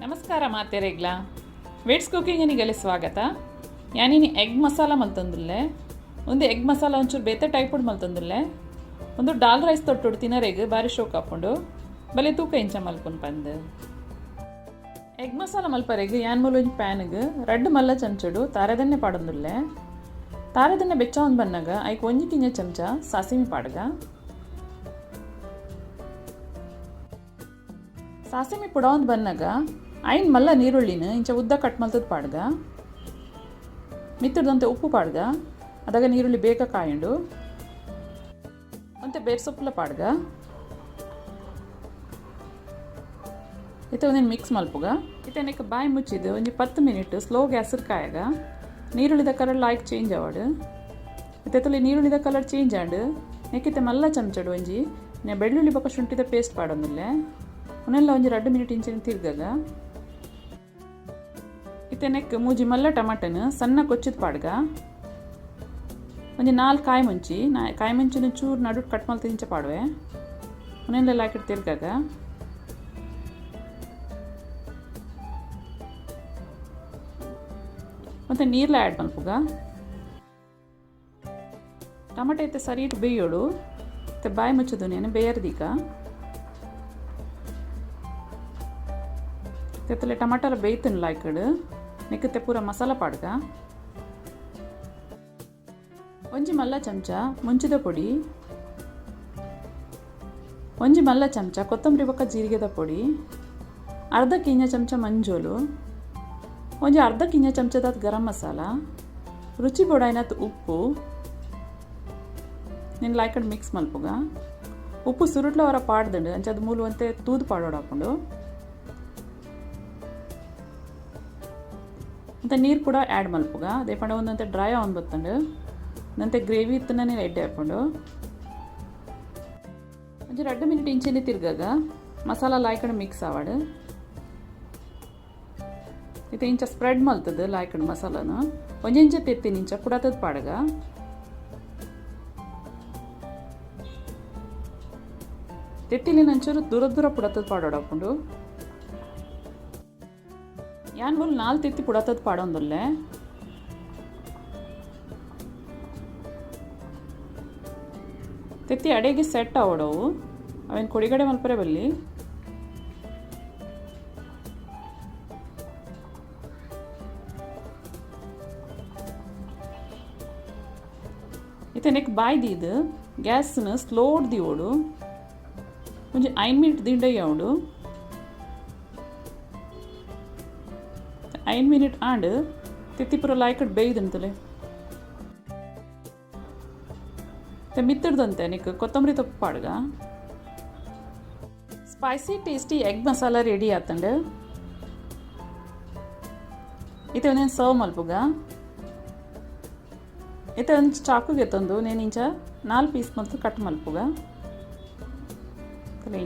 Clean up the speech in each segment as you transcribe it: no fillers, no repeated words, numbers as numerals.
ನಮಸ್ಕಾರ ಮಾತೆರೆಗ್ಲ ವಿಡ್ಸ್ ಕುಕಿಂಗಿನಿಗೆಲ್ಲ ಸ್ವಾಗತ. ಯಾನಿನಿ ಎಗ್ ಮಸಾಲ ಮಲ್ತಂದುಲ್ಲೆ ಒಂದು ಎಗ್ ಮಸಾಲ ಒಂಚೂರು ಬೇತೆ ಟೈಪುಡ್ ಮಲ್ತಂದುಲ್ಲೆ ಒಂದು ಡಾಲ್ ರೈಸ್ ತೊಟ್ಟುಡು ತಿನ್ನರೆಗ್ ಬಾರಿ ಶೋಕ್ ಹಾಕೊಂಡು ಬಲೆ ತೂಕ ಇಂಚ ಮಲ್ಪುನ್ ಪಂದು ಎಗ್ ಮಸಾಲ ಮಲ್ಪರೆಗ್ ಯಾನ್ ಮೂಲ ಒಂದು ಪ್ಯಾನ್ಗೆ ರಡ್ಡು ಮಲ್ಲ ಚಮಚಡು ತಾರೆದನ್ನೆ ಪಾಡೊಂದುಲ್ಲೆ ತಾರೆದನ್ನೆ ಬೆಚ್ಚ ಒಂದು ಬನ್ನಾಗ ಐಕ್ ಒಂಜಿ ಕಿಂಜ ಚಮಚ ಸಾಸಿಮಿ ಪಾಡ್ಗ ಸಾಸಿಮಿ ಪುಡ ಒಂದು ಬನ್ನಾಗ ಐನ್ ಮಲ್ಲ ನೀರುಳ್ಳಿನ ಇಂಚ ಉದ್ದ ಕಟ್ ಮಲ್ತದ ಪಾಡ್ಗ ಮಿತ್ತಡ್ದಂತೆ ಉಪ್ಪು ಪಾಡ್ಗ ಅದಾಗ ನೀರುಳ್ಳಿ ಬೇಗ ಕಾಯಂಡು ಮತ್ತೆ ಬೇರೆ ಸೊಪ್ಪುಲ ಪಾಡ್ಗ ಇತ್ತೆ ಒಂದೇನು ಮಿಕ್ಸ್ ಮಲ್ಪುಗ ಇತ್ತೆ ನೆಕ್ ಬಾಯಿ ಮುಚ್ಚಿದ್ದು ಒಂದು 10 ಮಿನಿಟ್ ಸ್ಲೋ ಗ್ಯಾಸರ್ ಕಾಯಾಗ ನೀರುಳ್ಳಿದ ಕಲರ್ ಲೈಕ್ ಚೇಂಜ್ ಆವಾಡು ಇತ್ತೆ ನೀರುಳ್ಳಿದ ಕಲರ್ ಚೇಂಜ್ ಆಡು ನೆಕ್ಕಿತ್ತೆ ಮಲ್ಲ ಚಮಚಡು ಒಂಜಿ ಬೆಳ್ಳುಳ್ಳಿ ಬೊಕ್ಕ ಶುಂಠಿದ ಪೇಸ್ಟ್ ಪಾಡೊಂದುಲ್ಲೆ ಅವನ್ನೆಲ್ಲ ಒಂದು 2 ಮಿನಿಟ್ ಇಂಚಿನ ತಿರ್ಗಾಗ ಇತ್ತೆ ನೆಕ್ ಮೂಜಿ ಮಲ್ಲ ಟಮಾಟನ ಸಣ್ಣ ಕೊಚ್ಚಿದ ಪಾಡ್ಗ ಒಂದು 4 ಕಾಯಿ ಮುಂಚಿನ ಚೂರು ನಡು ಕಟ್ ಮಲ್ತ ಇಂಚ ಪಾಡುವೆ ಅವನ್ನೆಲ್ಲ ಹಾಕಿಟ್ಟು ತಿರ್ಗಾಗ ಮತ್ತು ನೀರ್ಲ ಆ್ಯಡ್ ಮಲ್ಪುಗ ಟಮಾಟೆ ಐತೆ ಸರಿ ಇಟ್ಟು ಬೇಯೋಡು ಮತ್ತು ಬಾಯಿ ಮುಚ್ಚೋದು ನೇನು ಬೇಯರ್ದೀಗ ತೆತ್ತಲೆ ಟಮಾಟರ ಬೇಯ್ತನಲ್ಲ ಈ ಕಡೆ ನೆಕ್ಕತ್ತೆ ಪೂರ ಮಸಾಲ ಪಾಡ್ಗ ಒಂಜಿ ಮಲ್ಲ ಚಮಚ ಮುಂಚಿದ ಪೊಡಿ ಒಂಜಿ ಮಲ್ಲ ಚಮಚ ಕೊತ್ತಂಬರಿ ಬೊಕ್ಕ ಜೀರಿಗೆದ ಪೊಡಿ ಅರ್ಧ ಕಿಂಜ ಚಮಚ ಮಂಜೋಲು ಒಂಜಿ ಅರ್ಧ ಕಿಂಜ ಚಮಚದ ಗರಂ ಮಸಾಲ ರುಚಿ ಬೋಡಾಯ್ನತ್ ಉಪ್ಪು ನೀನು ಲಾಯ್ಕಂಡು ಮಿಕ್ಸ್ ಮಲ್ಪುಗ ಉಪ್ಪು ಸುರುಟ್ಲ ಅವರ ಪಾಡ್ದಂಡು ಅಂಚದು ಮೂಲವಂತೆ ತೂದು ಪಾಡೋಡು ಹಾಕೊಂಡು ಮತ್ತು ನೀರು ಕೂಡ ಆ್ಯಡ್ ಮಲ್ಪುಗ ಅದೇ ಪಂಡ ಒಂದಂತೆ ಡ್ರೈ ಆನ್ ಬತ್ತಂಡು ನಂತೆ ಗ್ರೇವಿ ಇತ್ತನೇ ಎಡ್ಡೆ ಹಾಕ್ಕೊಂಡು ಒಂಚೂರು 2 ಮಿನಿಟ್ ಇಂಚಿನ ತಿರ್ಗಾಗ ಮಸಾಲ ಲಾಯ್ಕಂಡು ಮಿಕ್ಸ್ ಆವಾಡು ಇದು ಇಂಚ ಸ್ಪ್ರೆಡ್ ಮಲ್ತದ ಲಾಯ್ಕಂಡು ಮಸಾಲನ ಒಂದಿಂಚ ತೆತ್ತಿನ ಇಂಚ ಪುಡತದ ಪಾಡ್ಗ ತೆತ್ತಿಲಿನ ಒಂಚೂರು ದೂರ ಪುಡತದ ಪಾಡೋಡು ಹಾಕ್ಕೊಂಡು ಯಾನ್ ಮೂಲ 4 ತೆತ್ತಿ ಪುಡತದ ಪಾಡೊಂದುಲ್ಲೆ ತೆತ್ತಿ ಅಡೆಗೆ ಸೆಟ್ ಆವಡವು ಅವೇನು ಕೊಡಿಗಡೆ ಮಲ್ಪರೆ ಬಲ್ಲಿ ಇತ್ತೆ ನೆಕ್ ಬಾಯ್ದಿದ್ದು ಗ್ಯಾಸ್ನ ಸ್ಲೋಡ್ ದಿಯೋಡು ಮುಂಚೆ 5 ಮಿನಿಟ್ ದಿಂಡಯ್ಯೋಡು 5 ಮಿನಿಟ್ ಆಂಡ್ ತಿತ್ತಿ ಪೂರ ಲಾಯ್ಕಟ್ ಬೇಯ್ದಂತಲೆ ಮಿತ್ತಡ್ದಂತೆ ನಿಕ್ ಕೊತ್ತಂಬರಿ ತೊಪ್ಪು ಪಾಡ್ಗ spicy tasty egg masala ready ಆತಂಡು ಇತ್ತೆ ಒಂದೇನು ಸರ್ವ್ ಮಲ್ಪುಗ ಇತ್ತೆ ಒಂದು ಚಾಕುಗೆ ತಂದು ನೇನು ಇಂಚ 4 ಪೀಸ್ ಮತ್ತು ಕಟ್ ಮಲ್ಪುಗ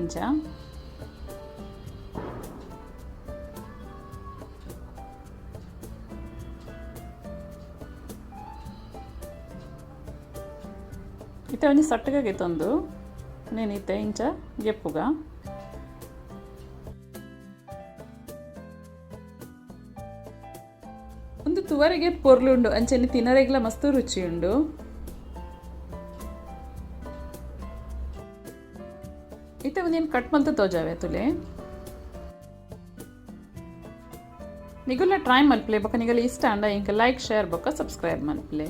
ಇಂಚ ಇತ್ತೆ ಒಂಜಿ ಸಟ್ಟಗೆ ತಂದು ನೇನಿತ್ತೆ ಇಂಚ ಗೆಪ್ಪುಗ ಒಂದು ತುವರೆಗೆ ಪೊರ್ಲುಂಡು ಅಂಚೆನಿ ತಿನ್ನರೆಗ್ಲ ಮಸ್ತ್ ರುಚಿ ಉಂಡು. ಇತ್ತೆ ಒಂದೇನು ಕಟ್ ಮಲ್ತು ತೋಜಾವೆ ತುಲೆ ನಿಗುಲ್ಲ ಟ್ರೈ ಮಲ್ಪಲೆ ಬೊಕ್ಕ ನಿಗಲ್ಲ ಇಷ್ಟ ಅಂಡ ಇಂಕ ಲೈಕ್ ಶೇರ್ ಬೊಕ್ಕ ಸಬ್ಸ್ಕ್ರೈಬ್ ಮಲ್ಪಲೆ.